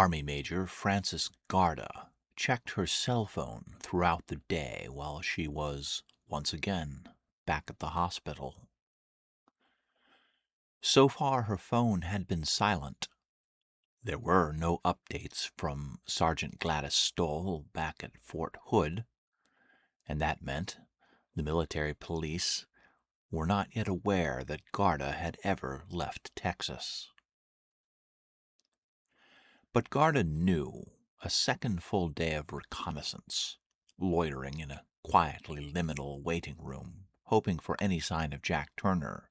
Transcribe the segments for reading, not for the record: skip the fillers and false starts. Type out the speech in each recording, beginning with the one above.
Army Major Frances Garda checked her cell phone throughout the day while she was, once again, back at the hospital. So far, her phone had been silent. There were no updates from Sergeant Gladys Stoll back at Fort Hood, and that meant the military police were not yet aware that Garda had ever left Texas. But Garda knew a second full day of reconnaissance, loitering in a quietly liminal waiting room, hoping for any sign of Jack Turner,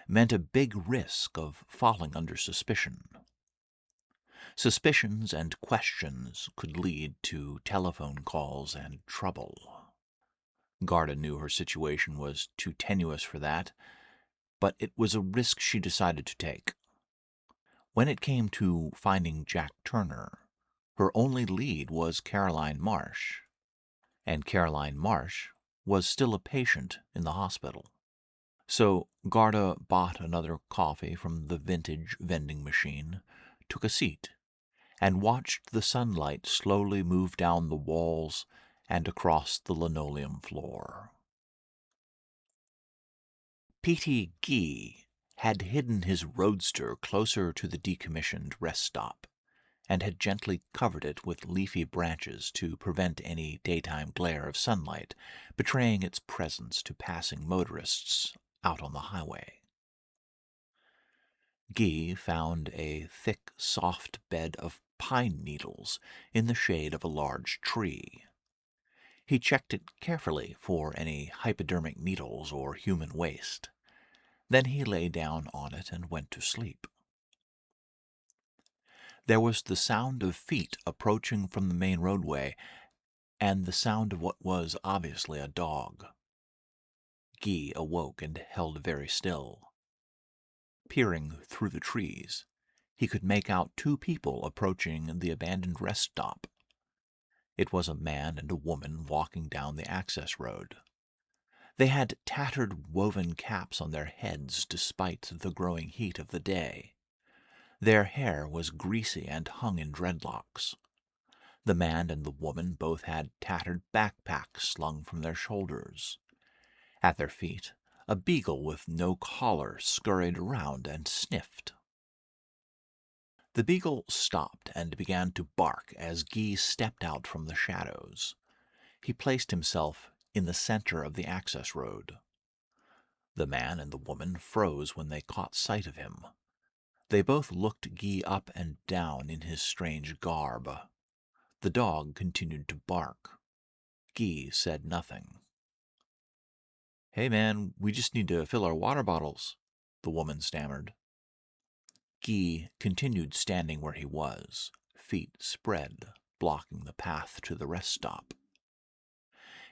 meant a big risk of falling under suspicion. Suspicions and questions could lead to telephone calls and trouble. Garda knew her situation was too tenuous for that, but it was a risk she decided to take. When it came to finding Jack Turner, her only lead was Caroline Marsh, and Caroline Marsh was still a patient in the hospital. So Garda bought another coffee from the vintage vending machine, took a seat, and watched the sunlight slowly move down the walls and across the linoleum floor. P.T. Ghee had hidden his roadster closer to the decommissioned rest stop, and had gently covered it with leafy branches to prevent any daytime glare of sunlight betraying its presence to passing motorists out on the highway. Ghee found a thick, soft bed of pine needles in the shade of a large tree. He checked it carefully for any hypodermic needles or human waste. Then he lay down on it and went to sleep. There was the sound of feet approaching from the main roadway, and the sound of what was obviously a dog. Ghee awoke and held very still. Peering through the trees, he could make out two people approaching the abandoned rest stop. It was a man and a woman walking down the access road. They had tattered woven caps on their heads despite the growing heat of the day. Their hair was greasy and hung in dreadlocks. The man and the woman both had tattered backpacks slung from their shoulders. At their feet, a beagle with no collar scurried around and sniffed. The beagle stopped and began to bark as Ghee stepped out from the shadows. He placed himself in the center of the access road. The man and the woman froze when they caught sight of him. They both looked Ghee up and down in his strange garb. The dog continued to bark. Ghee said nothing. "Hey man, we just need to fill our water bottles," the woman stammered. Ghee continued standing where he was, feet spread, blocking the path to the rest stop.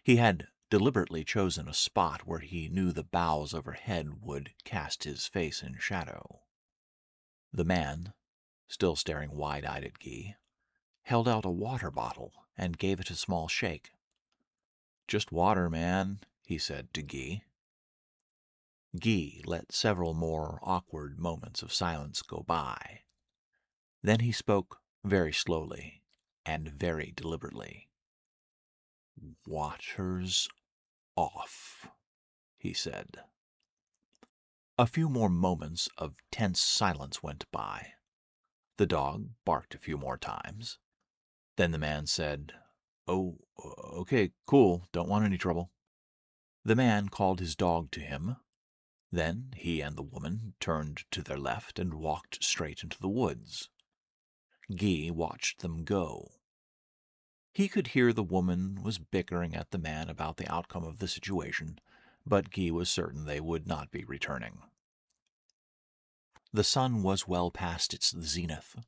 He had deliberately chosen a spot where he knew the boughs overhead would cast his face in shadow. The man, still staring wide-eyed at Ghee, held out a water bottle and gave it a small shake. "Just water, man," he said to Ghee. Ghee let several more awkward moments of silence go by. Then he spoke very slowly and very deliberately. "Water's off," he said. A few more moments of tense silence went by. The dog barked a few more times. Then the man said, "Oh, okay, cool, don't want any trouble." The man called his dog to him. Then he and the woman turned to their left and walked straight into the woods. Ghee watched them go. He could hear the woman was bickering at the man about the outcome of the situation, but Ghee was certain they would not be returning. The sun was well past its zenith.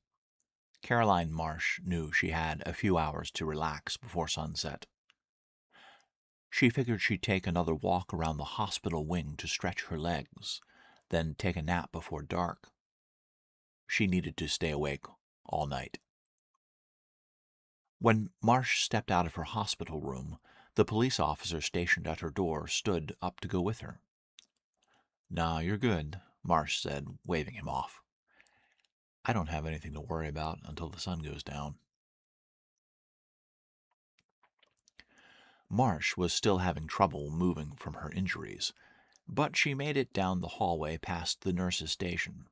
Caroline Marsh knew she had a few hours to relax before sunset. She figured she'd take another walk around the hospital wing to stretch her legs, then take a nap before dark. She needed to stay awake all night. When Marsh stepped out of her hospital room, the police officer stationed at her door stood up to go with her. "Nah, you're good," Marsh said, waving him off. I don't have anything to worry about until the sun goes down. Marsh was still having trouble moving from her injuries, but she made it down the hallway past the nurse's station.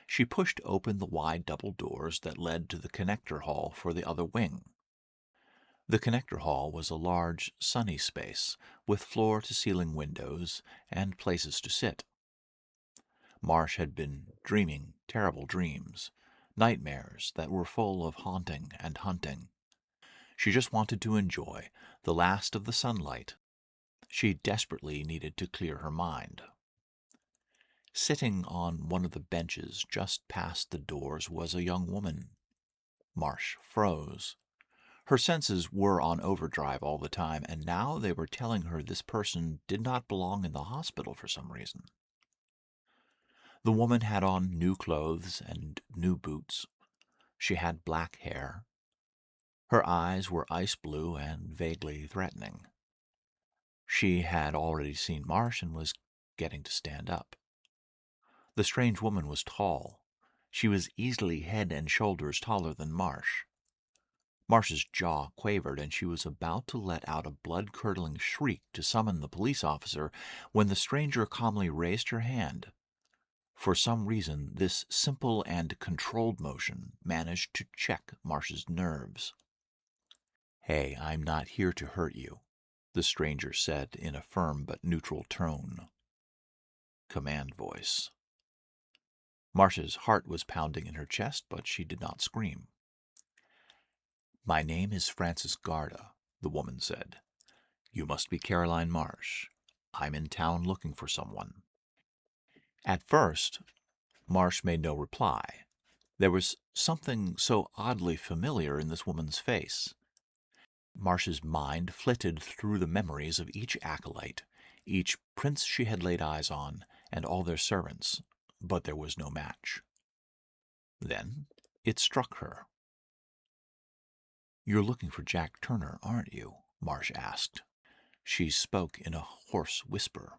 She pushed open the wide double doors that led to the connector hall for the other wing. The connector hall was a large, sunny space with floor-to-ceiling windows and places to sit. Marsh had been dreaming terrible dreams, nightmares that were full of haunting and hunting. She just wanted to enjoy the last of the sunlight. She desperately needed to clear her mind. Sitting on one of the benches just past the doors was a young woman. Marsh froze. Her senses were on overdrive all the time, and now they were telling her this person did not belong in the hospital for some reason. The woman had on new clothes and new boots. She had black hair. Her eyes were ice blue and vaguely threatening. She had already seen Marsh and was getting to stand up. The strange woman was tall. She was easily head and shoulders taller than Marsh. Marsh's jaw quavered, and she was about to let out a blood-curdling shriek to summon the police officer when the stranger calmly raised her hand. For some reason, this simple and controlled motion managed to check Marsh's nerves. "Hey, I'm not here to hurt you," the stranger said in a firm but neutral tone. Command voice. Marsh's heart was pounding in her chest, but she did not scream. "My name is Frances Garda," the woman said. "You must be Caroline Marsh. I'm in town looking for someone." At first, Marsh made no reply. There was something so oddly familiar in this woman's face. Marsh's mind flitted through the memories of each acolyte, each prince she had laid eyes on, and all their servants, but there was no match. Then it struck her. "You're looking for Jack Turner, aren't you?" Marsh asked. She spoke in a hoarse whisper.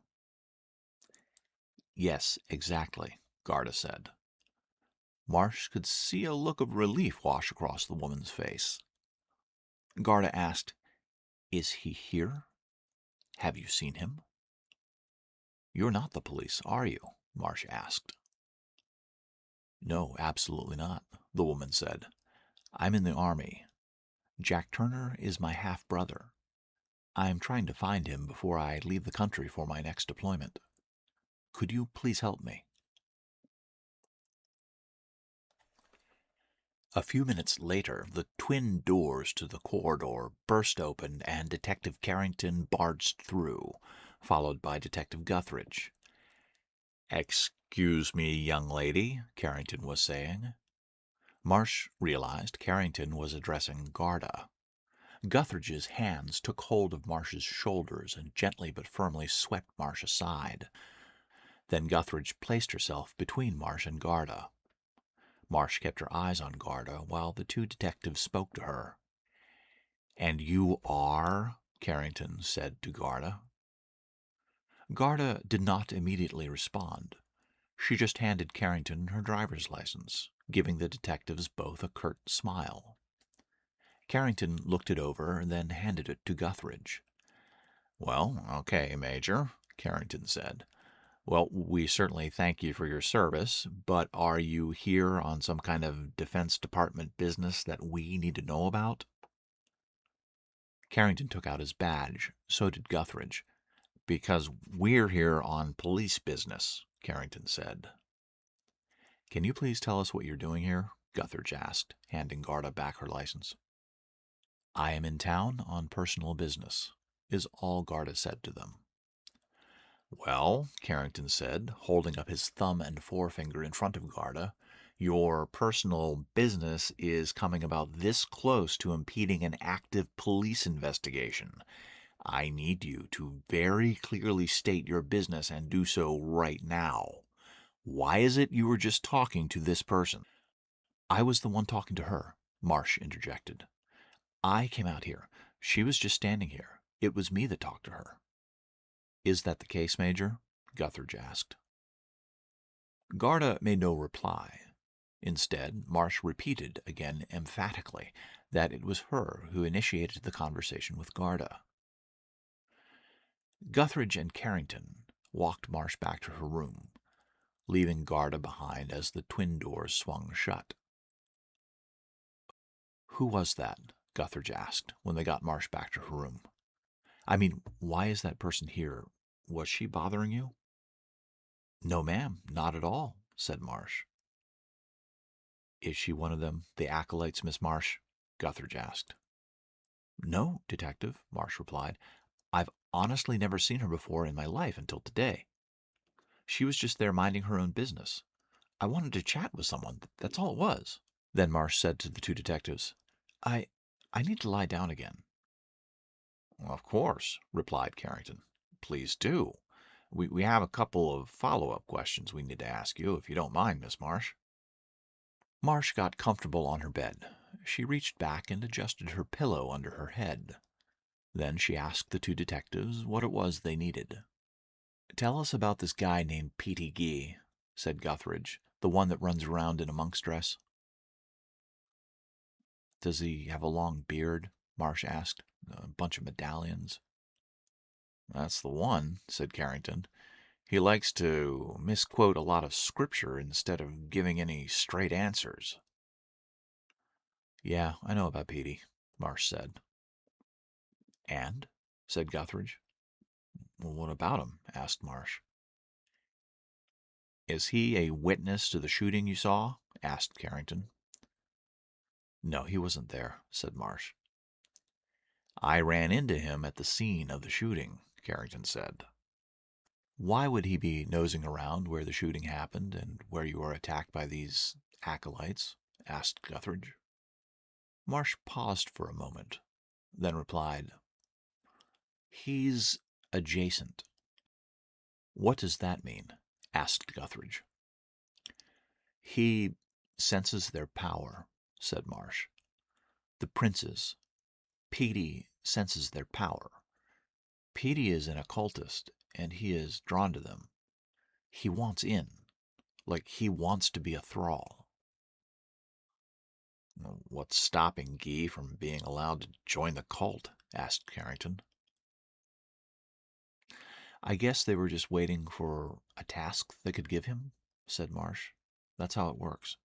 "Yes, exactly," Garda said. Marsh could see a look of relief wash across the woman's face. Garda asked, "Is he here? Have you seen him?" "You're not the police, are you?" Marsh asked. "No, absolutely not," the woman said. "I'm in the army. Jack Turner is my half-brother. I'm trying to find him before I leave the country for my next deployment. Could you please help me?" A few minutes later, the twin doors to the corridor burst open and Detective Carrington barged through, followed by Detective Guthridge. "Excuse me, young lady," Carrington was saying. Marsh realized Carrington was addressing Garda. Guthridge's hands took hold of Marsh's shoulders and gently but firmly swept Marsh aside. Then Guthridge placed herself between Marsh and Garda. Marsh kept her eyes on Garda while the two detectives spoke to her. "And you are?" Carrington said to Garda. Garda did not immediately respond. She just handed Carrington her driver's license, giving the detectives both a curt smile. Carrington looked it over and then handed it to Guthridge. "Well, okay, Major," Carrington said. "Well, we certainly thank you for your service, but are you here on some kind of Defense Department business that we need to know about?" Carrington took out his badge. So did Guthridge. "Because we're here on police business," Carrington said. "Can you please tell us what you're doing here?" Guthridge asked, handing Garda back her license. "I am in town on personal business," is all Garda said to them. "Well," Carrington said, holding up his thumb and forefinger in front of Garda, "your personal business is coming about this close to impeding an active police investigation. I need you to very clearly state your business and do so right now. Why is it you were just talking to this person?" "I was the one talking to her," Marsh interjected. "I came out here. She was just standing here. It was me that talked to her." "Is that the case, Major?" Guthridge asked. Garda made no reply. Instead, Marsh repeated again emphatically that it was her who initiated the conversation with Garda. Guthridge and Carrington walked Marsh back to her room, leaving Garda behind as the twin doors swung shut. "Who was that?" Guthridge asked when they got Marsh back to her room. "I mean, why is that person here? Was she bothering you?" "No, ma'am, not at all," said Marsh. "Is she one of them, the acolytes, Miss Marsh?" Guthridge asked. "No, Detective," Marsh replied. "I've honestly never seen her before in my life until today. She was just there minding her own business. I wanted to chat with someone, that's all it was." Then Marsh said to the two detectives, I need to lie down again." "Of course," replied Carrington. "Please do. We have a couple of follow-up questions we need to ask you, if you don't mind, Miss Marsh." Marsh got comfortable on her bed. She reached back and adjusted her pillow under her head. Then she asked the two detectives what it was they needed. "Tell us about this guy named Petey Ghee," said Guthridge, "the one that runs around in a monk's dress." "Does he have a long beard?" Marsh asked. "A bunch of medallions?" "That's the one," said Carrington. "He likes to misquote a lot of scripture instead of giving any straight answers." "Yeah, I know about Petey," Marsh said. "And?" said Guthridge. "Well, what about him?" asked Marsh. "Is he a witness to the shooting you saw?" asked Carrington. "No, he wasn't there," said Marsh. "I ran into him at the scene of the shooting," Carrington said. "Why would he be nosing around where the shooting happened and where you were attacked by these acolytes?" asked Guthridge. Marsh paused for a moment, then replied, "He's adjacent." "What does that mean?" asked Guthridge. "He senses their power," said Marsh. "The princes. Petey senses their power. Petey is an occultist, and he is drawn to them. He wants in, like he wants to be a thrall." "What's stopping Ghee from being allowed to join the cult?" asked Carrington. "I guess they were just waiting for a task they could give him," said Marsh. "That's how it works."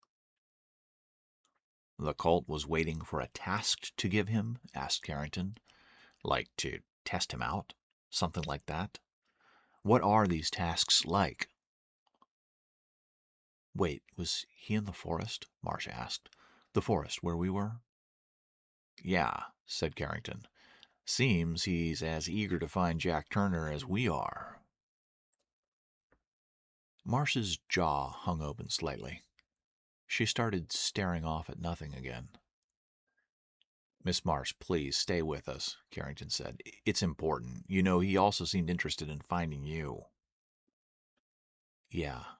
"The cult was waiting for a task to give him?" asked Carrington. "Like to test him out? Something like that? What are these tasks like?" "Wait, was he in the forest?" Marsh asked. "The forest where we were?" "Yeah," said Carrington. "Seems he's as eager to find Jack Turner as we are." Marsh's jaw hung open slightly. She started staring off at nothing again. "Miss Marsh, please stay with us," Carrington said. "It's important. You know, he also seemed interested in finding you." "Yeah,"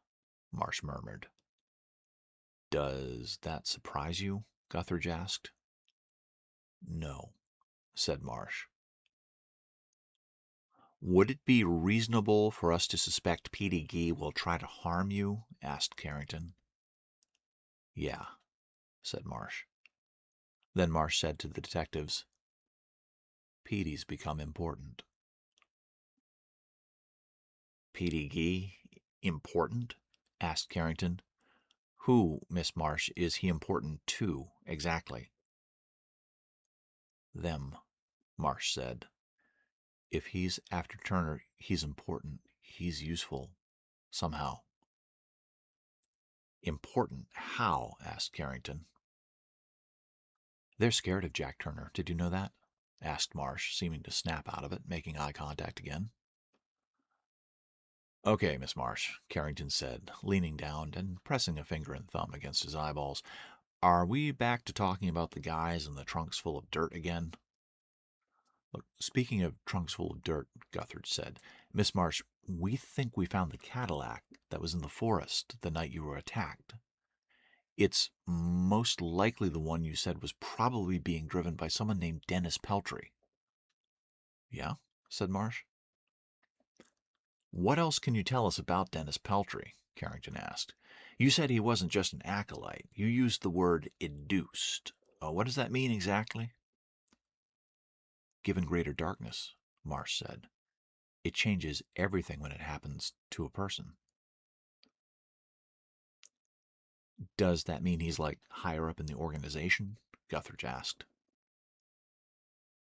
Marsh murmured. "Does that surprise you?" Guthridge asked. "No," said Marsh. "Would it be reasonable for us to suspect Petey Ghee will try to harm you?" asked Carrington. "Yeah," said Marsh. Then Marsh said to the detectives, "Petey's become important." "Petey Ghee? Important?" asked Carrington. "Who, Miss Marsh, is he important to, exactly?" "Them," Marsh said. "If he's after Turner, he's important. He's useful. Somehow." "Important? How?" asked Carrington. "They're scared of Jack Turner. Did you know that?" asked Marsh, seeming to snap out of it, making eye contact again. "Okay, Miss Marsh," Carrington said, leaning down and pressing a finger and thumb against his eyeballs. "Are we back to talking about the guys in the trunks full of dirt again?" "Look, speaking of trunks full of dirt," Guthridge said, "Miss Marsh, we think we found the Cadillac that was in the forest the night you were attacked. It's most likely the one you said was probably being driven by someone named Dennis Peltry." "Yeah?" said Marsh. "What else can you tell us about Dennis Peltry?" Carrington asked. You said he wasn't just an acolyte. You used the word induced. What does that mean exactly? Given greater darkness, Marsh said. It changes everything when it happens to a person. Does that mean he's like higher up in the organization? Guthridge asked.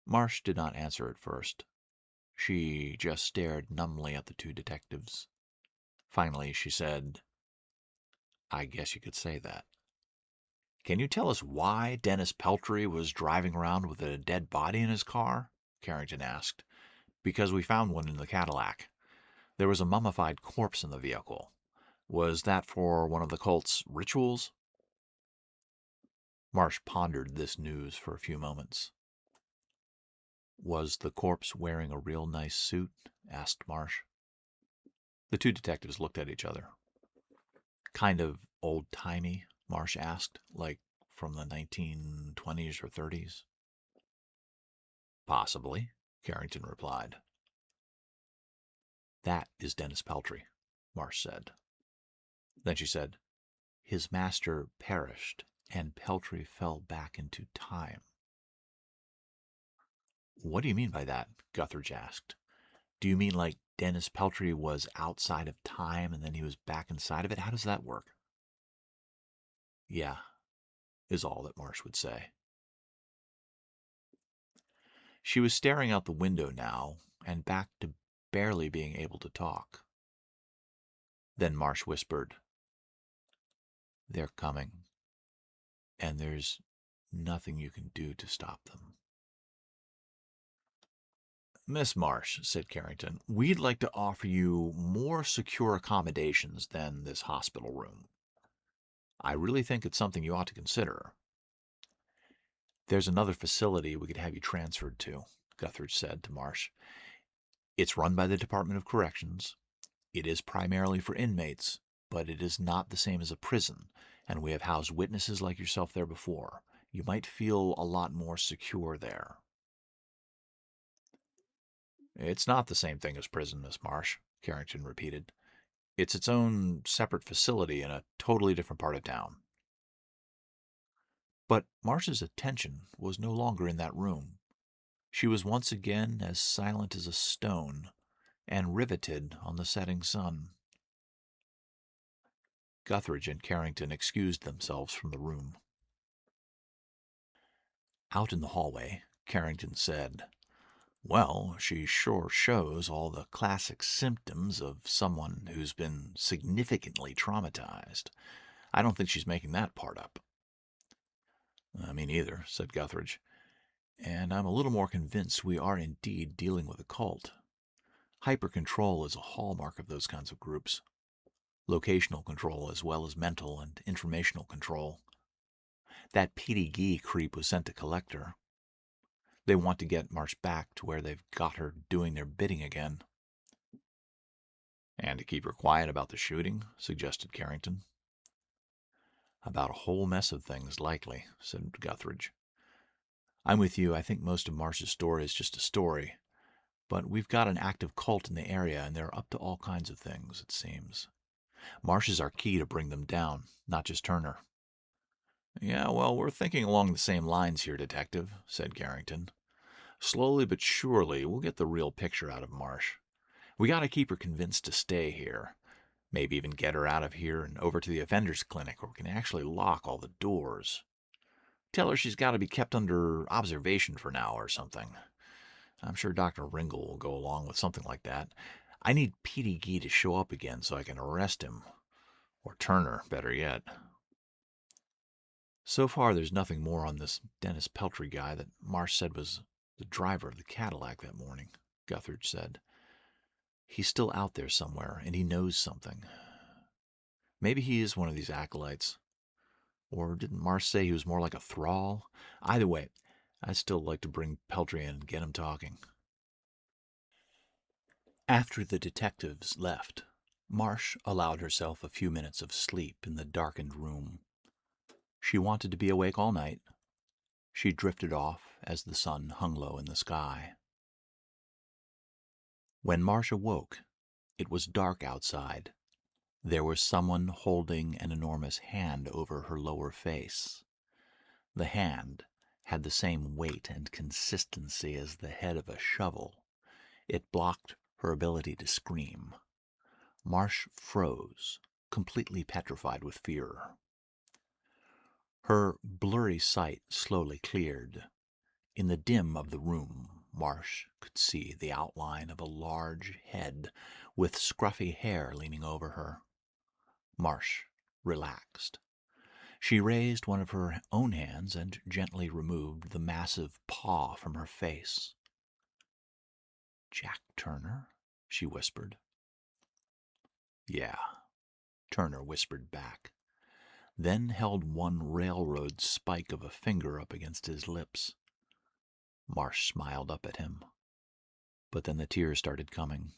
Marsh did not answer at first. She just stared numbly at the two detectives. Finally, she said, I guess you could say that. Can you tell us why Dennis Peltry was driving around with a dead body in his car? Carrington asked. Because we found one in the Cadillac. There was a mummified corpse in the vehicle. Was that for one of the cult's rituals? Marsh pondered this news for a few moments. Was the corpse wearing a real nice suit? Asked Marsh. The two detectives looked at each other. Kind of old-timey, Marsh asked, like from the 1920s or 30s. Possibly, Carrington replied. That is Dennis Peltry, Marsh said. Then she said, his master perished, and Peltry fell back into time. What do you mean by that? Guthridge asked. Do you mean like Dennis Peltry was outside of time and then he was back inside of it? How does that work? Yeah, is all that Marsh would say. She was staring out the window now and back to barely being able to talk. Then Marsh whispered, they're coming, and there's nothing you can do to stop them. Miss Marsh, said Carrington, we'd like to offer you more secure accommodations than this hospital room. I really think it's something you ought to consider. There's another facility we could have you transferred to, Guthridge said to Marsh. It's run by the Department of Corrections. It is primarily for inmates, but it is not the same as a prison, and we have housed witnesses like yourself there before. You might feel a lot more secure there. It's not the same thing as prison, Miss Marsh, Carrington repeated. It's its own separate facility in a totally different part of town. But Marsh's attention was no longer in that room. She was once again as silent as a stone and riveted on the setting sun. Guthridge and Carrington excused themselves from the room. Out in the hallway, Carrington said, well, she sure shows all the classic symptoms of someone who's been significantly traumatized. I don't think she's making that part up. Me neither, said Guthridge. And I'm a little more convinced we are indeed dealing with a cult. Hyper-control is a hallmark of those kinds of groups. Locational control as well as mental and informational control. That Ghee creep was sent to collect her. They want to get Marsh back to where they've got her doing their bidding again. And to keep her quiet about the shooting, suggested Carrington. About a whole mess of things, likely, said Guthridge. I'm with you. I think most of Marsh's story is just a story. But we've got an active cult in the area, and they're up to all kinds of things, it seems. Marsh is our key to bring them down, not just Turner. Yeah, well, we're thinking along the same lines here, Detective, said Carrington. Slowly but surely, we'll get the real picture out of Marsh. We gotta keep her convinced to stay here. Maybe even get her out of here and over to the offenders clinic where we can actually lock all the doors. Tell her she's got to be kept under observation for now or something. I'm sure Dr. Ringle will go along with something like that. I need Petey Ghee to show up again so I can arrest him. Or Turner, better yet. So far, there's nothing more on this Dennis Peltry guy that Marsh said was the driver of the Cadillac that morning, Guthridge said. He's still out there somewhere, and he knows something. Maybe he is one of these acolytes. Or didn't Marsh say he was more like a thrall? Either way, I'd still like to bring Peltry in and get him talking. After the detectives left, Marsh allowed herself a few minutes of sleep in the darkened room. She wanted to be awake all night. She drifted off as the sun hung low in the sky. When Marsh awoke, it was dark outside. There was someone holding an enormous hand over her lower face. The hand had the same weight and consistency as the head of a shovel. It blocked her ability to scream. Marsh froze, completely petrified with fear. Her blurry sight slowly cleared. In the dim of the room, Marsh could see the outline of a large head with scruffy hair leaning over her. Marsh relaxed. She raised one of her own hands and gently removed the massive paw from her face. "Jack Turner?" she whispered. "Yeah," Turner whispered back, then held one railroad spike of a finger up against his lips. Marsh smiled up at him, but then the tears started coming.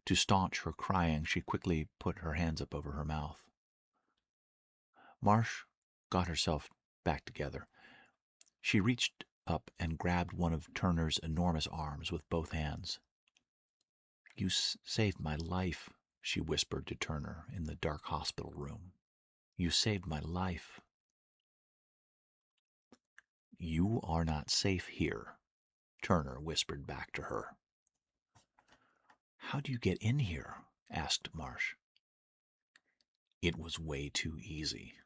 To staunch her crying, she quickly put her hands up over her mouth. Marsh got herself back together. She reached up and grabbed one of Turner's enormous arms with both hands. "You saved my life," she whispered to Turner in the dark hospital room. "You saved my life." "You are not safe here," Turner whispered back to her. "How do you get in here?" asked Marsh. "It was way too easy,"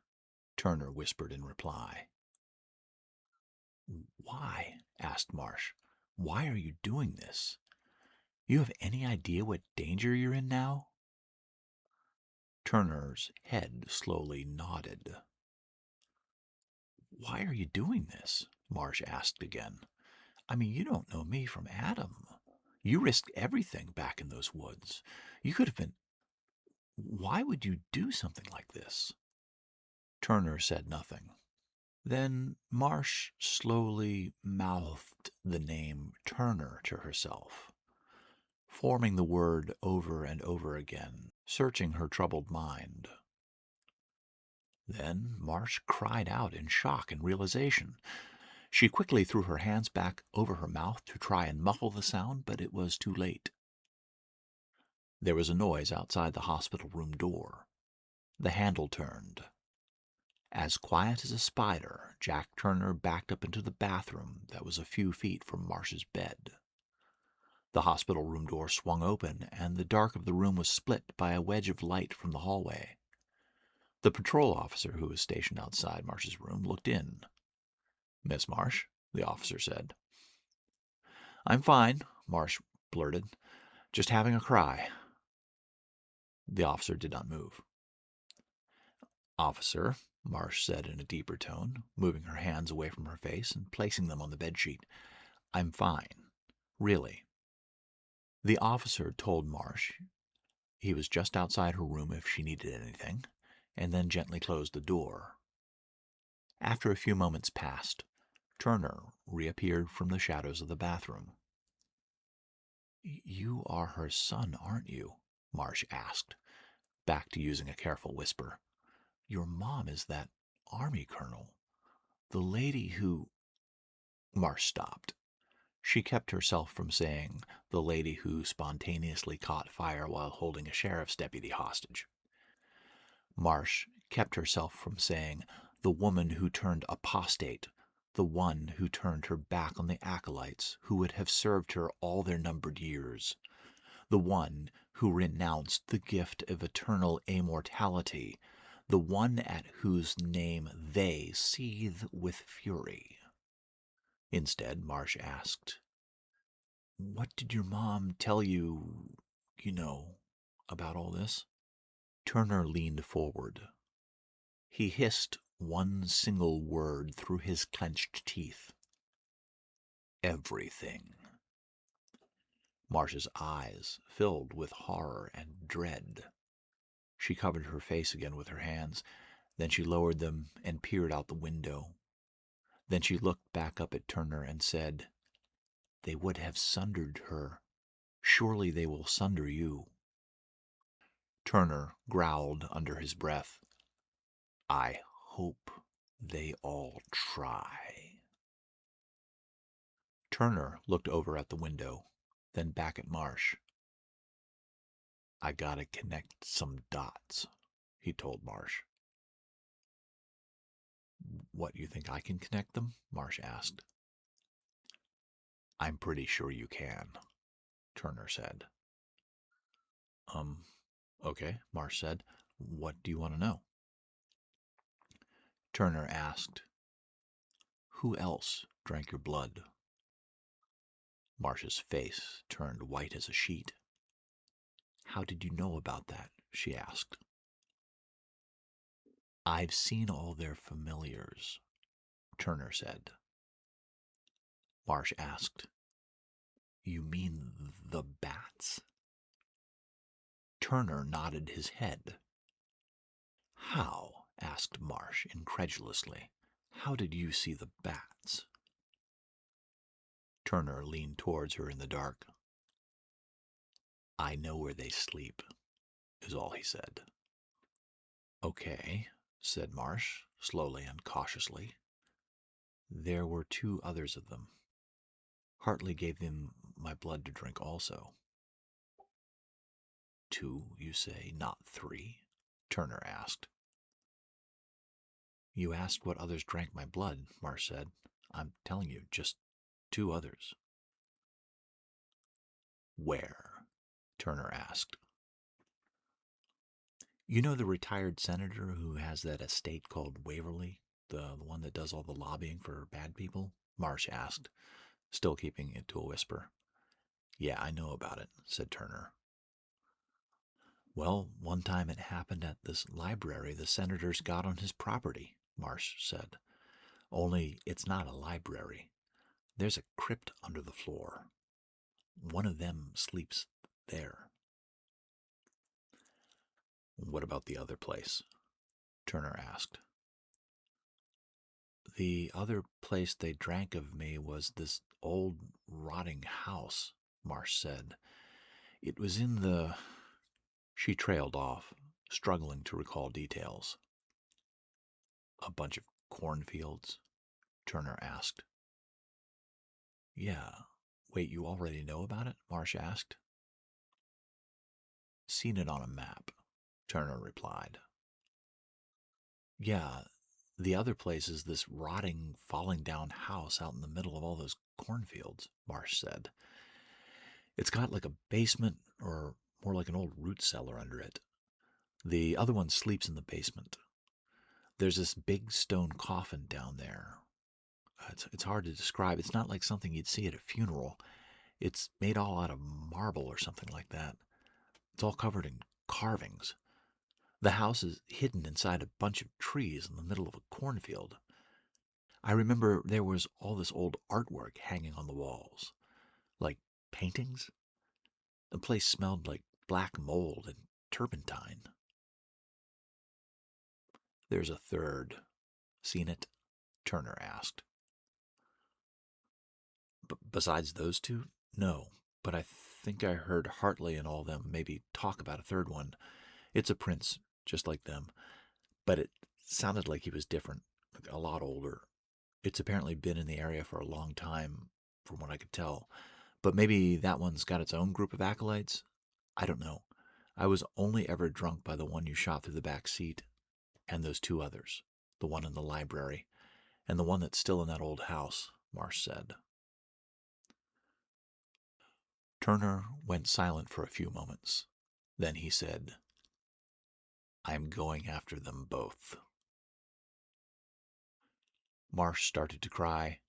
Turner whispered in reply. "Why?" asked Marsh. "Why are you doing this? You have any idea what danger you're in now?" Turner's head slowly nodded. "Why are you doing this?" Marsh asked again. "I mean, you don't know me from Adam. You risked everything back in those woods. You could have been... Why would you do something like this?" Turner said nothing. Then Marsh slowly mouthed the name Turner to herself, forming the word over and over again, searching her troubled mind. Then Marsh cried out in shock and realization. She quickly threw her hands back over her mouth to try and muffle the sound, but it was too late. There was a noise outside the hospital room door. The handle turned. As quiet as a spider, Jack Turner backed up into the bathroom that was a few feet from Marsh's bed. The hospital room door swung open, and the dark of the room was split by a wedge of light from the hallway. The patrol officer who was stationed outside Marsh's room looked in. "Miss Marsh," the officer said. "I'm fine," Marsh blurted. "Just having a cry." The officer did not move. "Officer," Marsh said in a deeper tone, moving her hands away from her face and placing them on the bedsheet, "I'm fine. Really." The officer told Marsh he was just outside her room if she needed anything, and then gently closed the door. After a few moments passed, Turner reappeared from the shadows of the bathroom. "You are her son, aren't you?" Marsh asked, back to using a careful whisper. "Your mom is that army colonel, the lady who—" Marsh stopped. She kept herself from saying the lady who spontaneously caught fire while holding a sheriff's deputy hostage. Marsh kept herself from saying the woman who turned apostate, the one who turned her back on the acolytes who would have served her all their numbered years, the one who renounced the gift of eternal immortality, the one at whose name they seethe with fury. Instead, Marsh asked, "What did your mom tell you, about all this?" Turner leaned forward. He hissed one single word through his clenched teeth. "Everything." Marsh's eyes filled with horror and dread. She covered her face again with her hands. Then she lowered them and peered out the window. Then she looked back up at Turner and said, "They would have sundered her. Surely they will sunder you." Turner growled under his breath, "I hope they all try." Turner looked over at the window, then back at Marsh. I gotta connect some dots, he told Marsh. What, you think I can connect them? Marsh asked. I'm pretty sure you can, Turner said. Okay, Marsh said. What do you want to know? Turner asked, who else drank your blood? Marsh's face turned white as a sheet. How did you know about that? She asked. I've seen all their familiars, Turner said. Marsh asked, you mean the bats? Turner nodded his head. How? Asked Marsh incredulously. How did you see the bats? Turner leaned towards her in the dark. I know where they sleep, is all he said. Okay, said Marsh, slowly and cautiously. There were 2 others of them. Hartley gave them my blood to drink also. 2, you say, not 3? Turner asked. You asked what others drank my blood, Marsh said. I'm telling you, just 2 others. Where? Turner asked. You know the retired senator who has that estate called Waverly? The one that does all the lobbying for bad people? Marsh asked, still keeping it to a whisper. Yeah, I know about it, said Turner. Well, one time it happened at this library the senators got on his property, Marsh said. Only it's not a library. There's a crypt under the floor. One of them sleeps there. What about the other place? Turner asked. The other place they drank of me was this old rotting house, Marsh said. It was in the... She trailed off, struggling to recall details. A bunch of cornfields? Turner asked. Yeah. Wait, you already know about it? Marsh asked. Seen it on a map, Turner replied. Yeah, the other place is this rotting, falling down house out in the middle of all those cornfields, Marsh said. It's got like a basement, or more like an old root cellar under it. The other one sleeps in the basement. There's this big stone coffin down there. It's hard to describe. It's not like something you'd see at a funeral. It's made all out of marble or something like that. It's all covered in carvings. The house is hidden inside a bunch of trees in the middle of a cornfield. I remember there was all this old artwork hanging on the walls, like paintings. The place smelled like black mold and turpentine. There's a third. Seen it? Turner asked. Besides those 2? No, but I think I heard Hartley and all them maybe talk about a third one. It's a prince, just like them, but it sounded like he was different, like a lot older. It's apparently been in the area for a long time, from what I could tell, but maybe that one's got its own group of acolytes? I don't know. I was only ever drunk by the one you shot through the back seat, and those 2 others, the one in the library, and the one that's still in that old house, Marsh said. Turner went silent for a few moments. Then he said, I'm going after them both. Marsh started to cry.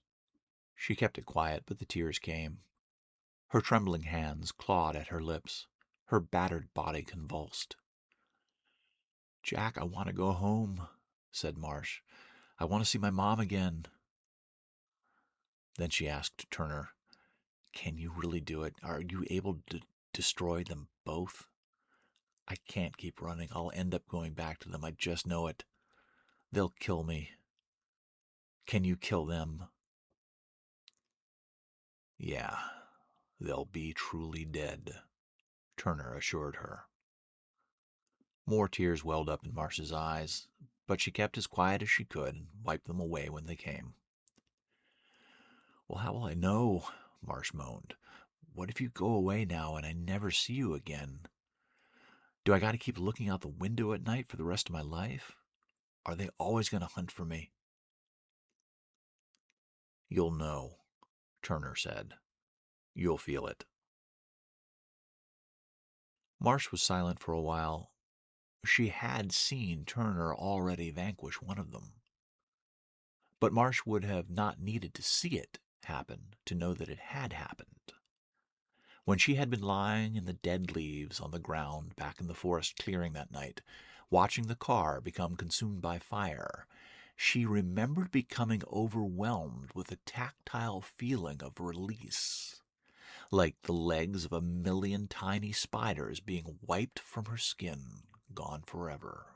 She kept it quiet, but the tears came. Her trembling hands clawed at her lips. Her battered body convulsed. Jack, I want to go home, said Marsh. I want to see my mom again. Then she asked Turner, Can you really do it? Are you able to destroy them both? I can't keep running. I'll end up going back to them. I just know it. They'll kill me. Can you kill them? Yeah, they'll be truly dead, Turner assured her. More tears welled up in Marsh's eyes, but she kept as quiet as she could and wiped them away when they came. Well, how will I know? Marsh moaned. What if you go away now and I never see you again? Do I got to keep looking out the window at night for the rest of my life? Are they always going to hunt for me? You'll know, Turner said. You'll feel it. Marsh was silent for a while. She had seen Turner already vanquish one of them. But Marsh would have not needed to see it happen to know that it had happened. When she had been lying in the dead leaves on the ground back in the forest clearing that night, watching the car become consumed by fire, she remembered becoming overwhelmed with a tactile feeling of release, like the legs of a million tiny spiders being wiped from her skin, gone forever.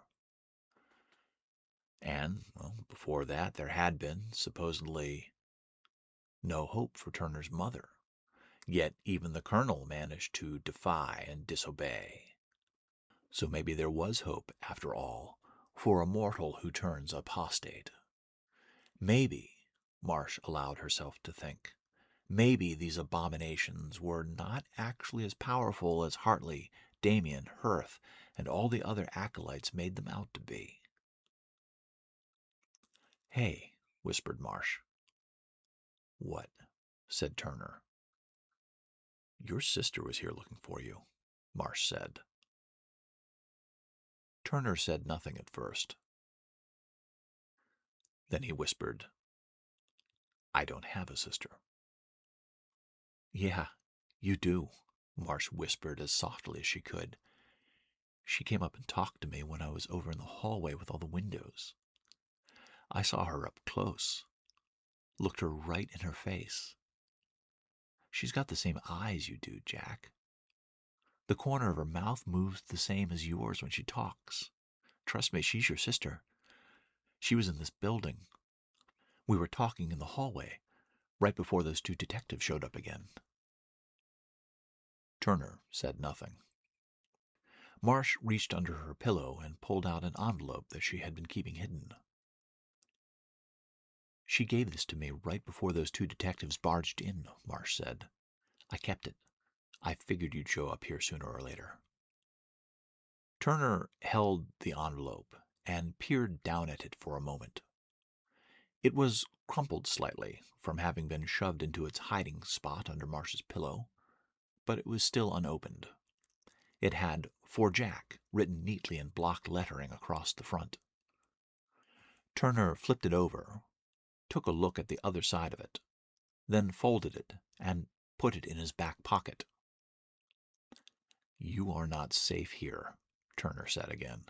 And, well, before that, there had been, supposedly, no hope for Turner's mother. Yet even the colonel managed to defy and disobey. So maybe there was hope, after all, for a mortal who turns apostate. Maybe, Marsh allowed herself to think, maybe these abominations were not actually as powerful as Hartley, Damien, Hirth, and all the other acolytes made them out to be. "Hey," whispered Marsh. "What?" said Turner. "Your sister was here looking for you," Marsh said. Turner said nothing at first. Then he whispered, "I don't have a sister." "Yeah, you do," Marsh whispered as softly as she could. "She came up and talked to me when I was over in the hallway with all the windows. I saw her up close, looked her right in her face. She's got the same eyes you do, Jack. The corner of her mouth moves the same as yours when she talks. Trust me, she's your sister. She was in this building. We were talking in the hallway, right before those two detectives showed up again." Turner said nothing. Marsh reached under her pillow and pulled out an envelope that she had been keeping hidden. "She gave this to me right before those two detectives barged in," Marsh said. "I kept it. I figured you'd show up here sooner or later." Turner held the envelope and peered down at it for a moment. It was crumpled slightly from having been shoved into its hiding spot under Marsh's pillow, but it was still unopened. It had "For Jack" written neatly in block lettering across the front. Turner flipped it over, took a look at the other side of it, then folded it and put it in his back pocket. "You are not safe here," Turner said again.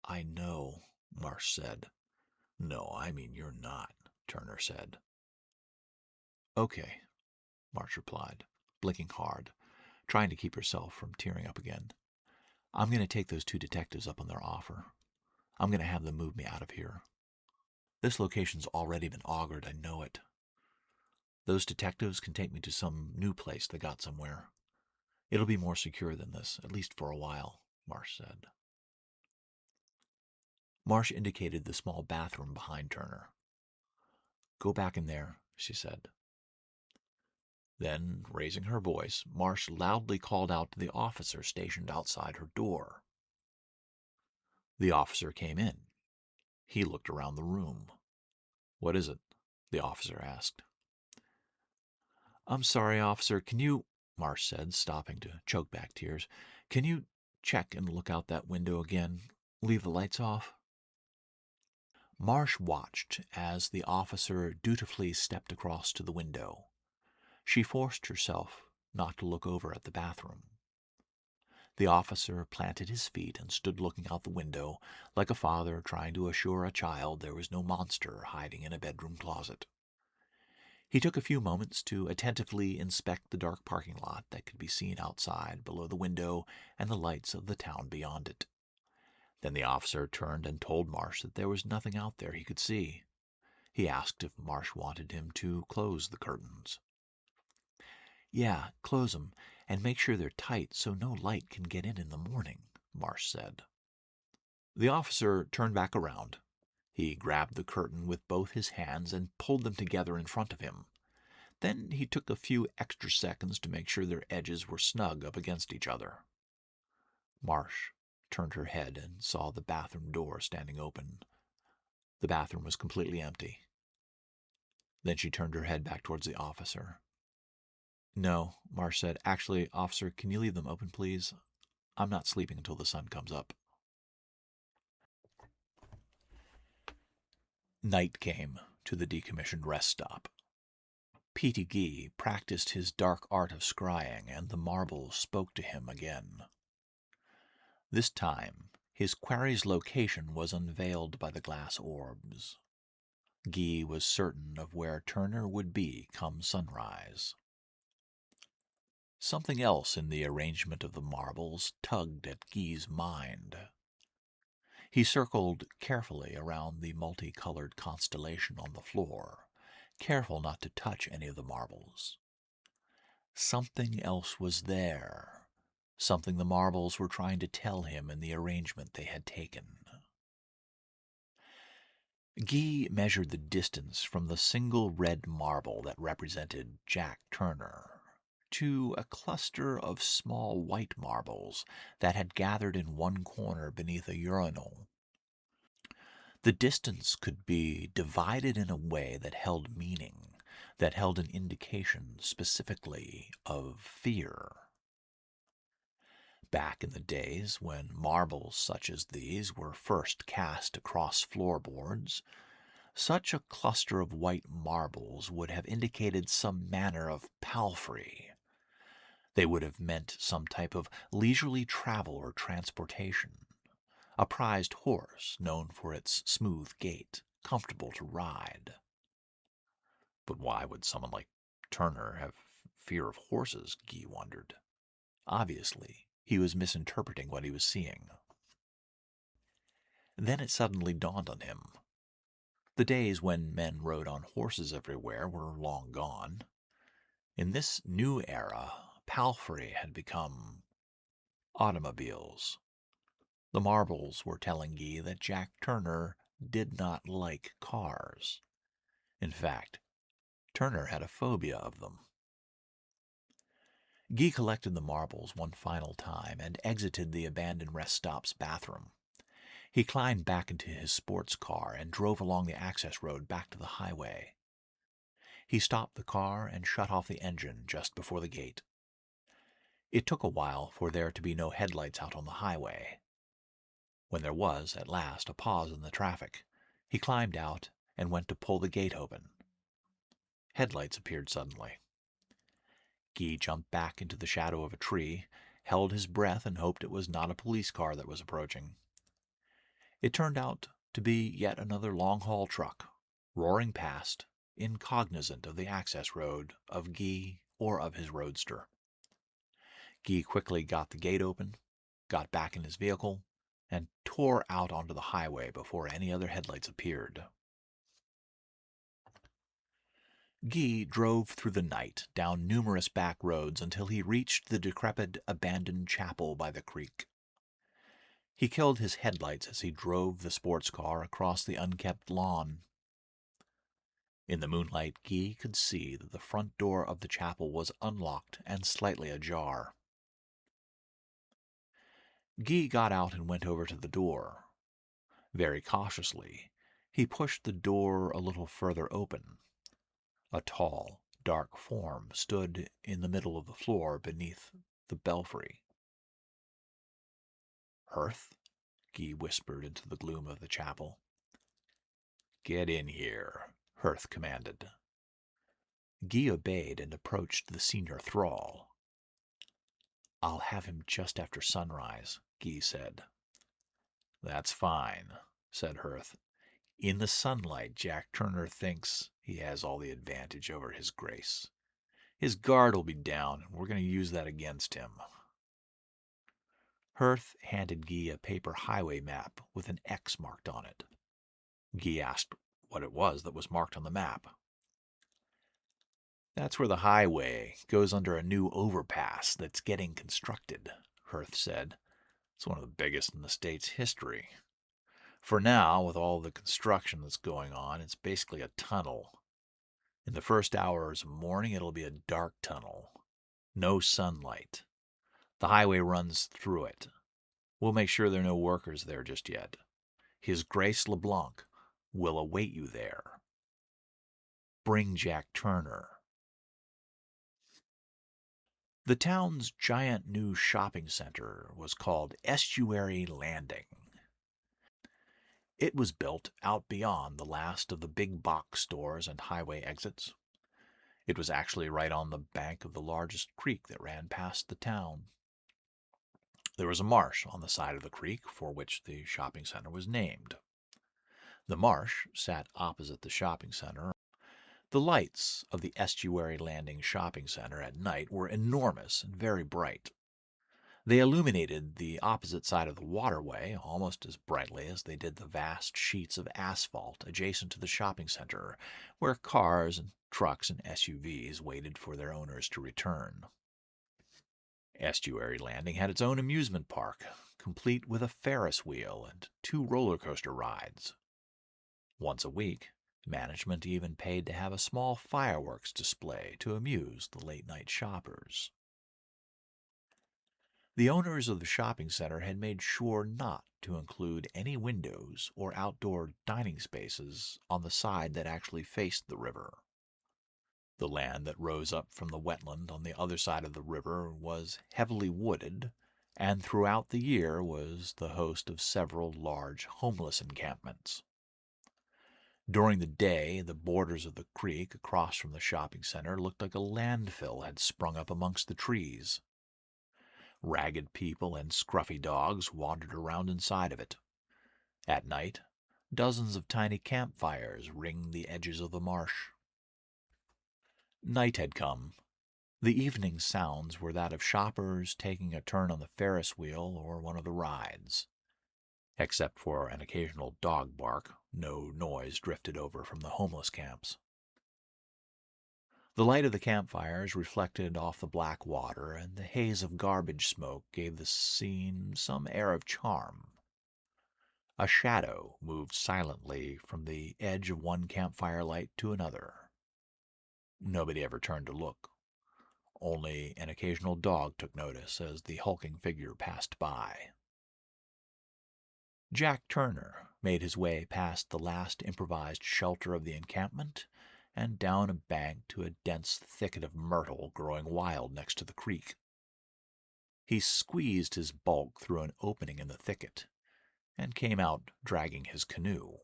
"I know," Marsh said. "No, I mean you're not," Turner said. "Okay," Marsh replied, blinking hard, trying to keep herself from tearing up again. "I'm going to take those two detectives up on their offer. I'm going to have them move me out of here. This location's already been augured, I know it. Those detectives can take me to some new place they got somewhere. It'll be more secure than this, at least for a while," Marsh said. Marsh indicated the small bathroom behind Turner. "Go back in there," she said. Then, raising her voice, Marsh loudly called out to the officer stationed outside her door. The officer came in. He looked around the room. "What is it?" the officer asked. "I'm sorry, officer, can you," Marsh said, stopping to choke back tears, "can you check and look out that window again? Leave the lights off?" Marsh watched as the officer dutifully stepped across to the window. She forced herself not to look over at the bathroom. The officer planted his feet and stood looking out the window like a father trying to assure a child there was no monster hiding in a bedroom closet. He took a few moments to attentively inspect the dark parking lot that could be seen outside below the window and the lights of the town beyond it. Then the officer turned and told Marsh that there was nothing out there he could see. He asked if Marsh wanted him to close the curtains. "Yeah, close 'em, and make sure they're tight so no light can get in the morning," Marsh said. The officer turned back around. He grabbed the curtain with both his hands and pulled them together in front of him. Then he took a few extra seconds to make sure their edges were snug up against each other. Marsh turned her head and saw the bathroom door standing open. The bathroom was completely empty. Then she turned her head back towards the officer. "No," Marsh said. "Actually, officer, can you leave them open, please? I'm not sleeping until the sun comes up." Night came to the decommissioned rest stop. P.T. Ghee practiced his dark art of scrying, and the marbles spoke to him again. This time, his quarry's location was unveiled by the glass orbs. Ghee was certain of where Turner would be come sunrise. Something else in the arrangement of the marbles tugged at Ghee's mind. He circled carefully around the multicolored constellation on the floor, careful not to touch any of the marbles. Something else was there, something the marbles were trying to tell him in the arrangement they had taken. Ghee measured the distance from the single red marble that represented Jack Turner to a cluster of small white marbles that had gathered in one corner beneath a urinal. The distance could be divided in a way that held meaning, that held an indication specifically of fear. Back in the days when marbles such as these were first cast across floorboards, such a cluster of white marbles would have indicated some manner of palfrey. They would have meant some type of leisurely travel or transportation. A prized horse known for its smooth gait, comfortable to ride. But why would someone like Turner have fear of horses, Ghee wondered. Obviously, he was misinterpreting what he was seeing. Then it suddenly dawned on him. The days when men rode on horses everywhere were long gone. In this new era, palfrey had become automobiles. The marbles were telling Ghee that Jack Turner did not like cars. In fact, Turner had a phobia of them. Ghee collected the marbles one final time and exited the abandoned rest stop's bathroom. He climbed back into his sports car and drove along the access road back to the highway. He stopped the car and shut off the engine just before the gate. It took a while for there to be no headlights out on the highway. When there was, at last, a pause in the traffic, he climbed out and went to pull the gate open. Headlights appeared suddenly. Ghee jumped back into the shadow of a tree, held his breath, and hoped it was not a police car that was approaching. It turned out to be yet another long-haul truck, roaring past, incognizant of the access road, of Ghee, or of his roadster. Ghee quickly got the gate open, got back in his vehicle, and tore out onto the highway before any other headlights appeared. Ghee drove through the night, down numerous back roads until he reached the decrepit, abandoned chapel by the creek. He killed his headlights as he drove the sports car across the unkept lawn. In the moonlight, Ghee could see that the front door of the chapel was unlocked and slightly ajar. Ghee got out and went over to the door. Very cautiously, he pushed the door a little further open. A tall, dark form stood in the middle of the floor beneath the belfry. "Hearth?" Ghee whispered into the gloom of the chapel. "Get in here," Hearth commanded. Ghee obeyed and approached the senior thrall. "I'll have him just after sunrise," Ghee said. "That's fine," said Hearth. "In the sunlight, Jack Turner thinks he has all the advantage over his grace. His guard will be down, and we're going to use that against him." Hearth handed Ghee a paper highway map with an X marked on it. Ghee asked what it was that was marked on the map. "That's where the highway goes under a new overpass that's getting constructed," Hearth said. "It's one of the biggest in the state's history. For now, with all the construction that's going on, it's basically a tunnel. In the first hours of morning, it'll be a dark tunnel. No sunlight. The highway runs through it. We'll make sure there are no workers there just yet. His Grace LeBlanc will await you there. Bring Jack Turner." The town's giant new shopping center was called Estuary Landing. It was built out beyond the last of the big box stores and highway exits. It was actually right on the bank of the largest creek that ran past the town. There was a marsh on the side of the creek for which the shopping center was named. The marsh sat opposite the shopping center. The lights of the Estuary Landing Shopping Center at night were enormous and very bright. They illuminated the opposite side of the waterway almost as brightly as they did the vast sheets of asphalt adjacent to the shopping center, where cars and trucks and SUVs waited for their owners to return. Estuary Landing had its own amusement park, complete with a Ferris wheel and 2 roller coaster rides. Once a week, management even paid to have a small fireworks display to amuse the late-night shoppers. The owners of the shopping center had made sure not to include any windows or outdoor dining spaces on the side that actually faced the river. The land that rose up from the wetland on the other side of the river was heavily wooded, and throughout the year was the host of several large homeless encampments. During the day, the borders of the creek across from the shopping center looked like a landfill had sprung up amongst the trees. Ragged people and scruffy dogs wandered around inside of it. At night, dozens of tiny campfires ringed the edges of the marsh. Night had come. The evening sounds were that of shoppers taking a turn on the Ferris wheel or one of the rides. Except for an occasional dog bark, no noise drifted over from the homeless camps. The light of the campfires reflected off the black water, and the haze of garbage smoke gave the scene some air of charm. A shadow moved silently from the edge of one campfire light to another. Nobody ever turned to look. Only an occasional dog took notice as the hulking figure passed by. Jack Turner made his way past the last improvised shelter of the encampment and down a bank to a dense thicket of myrtle growing wild next to the creek. He squeezed his bulk through an opening in the thicket and came out dragging his canoe.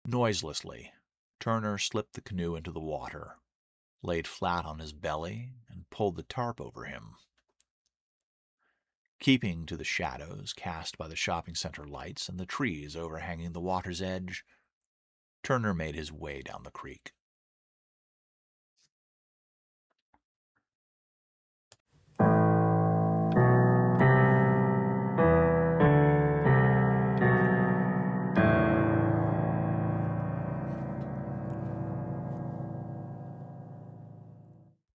Noiselessly, Turner slipped the canoe into the water, laid flat on his belly, and pulled the tarp over him. Keeping to the shadows cast by the shopping center lights and the trees overhanging the water's edge, Turner made his way down the creek.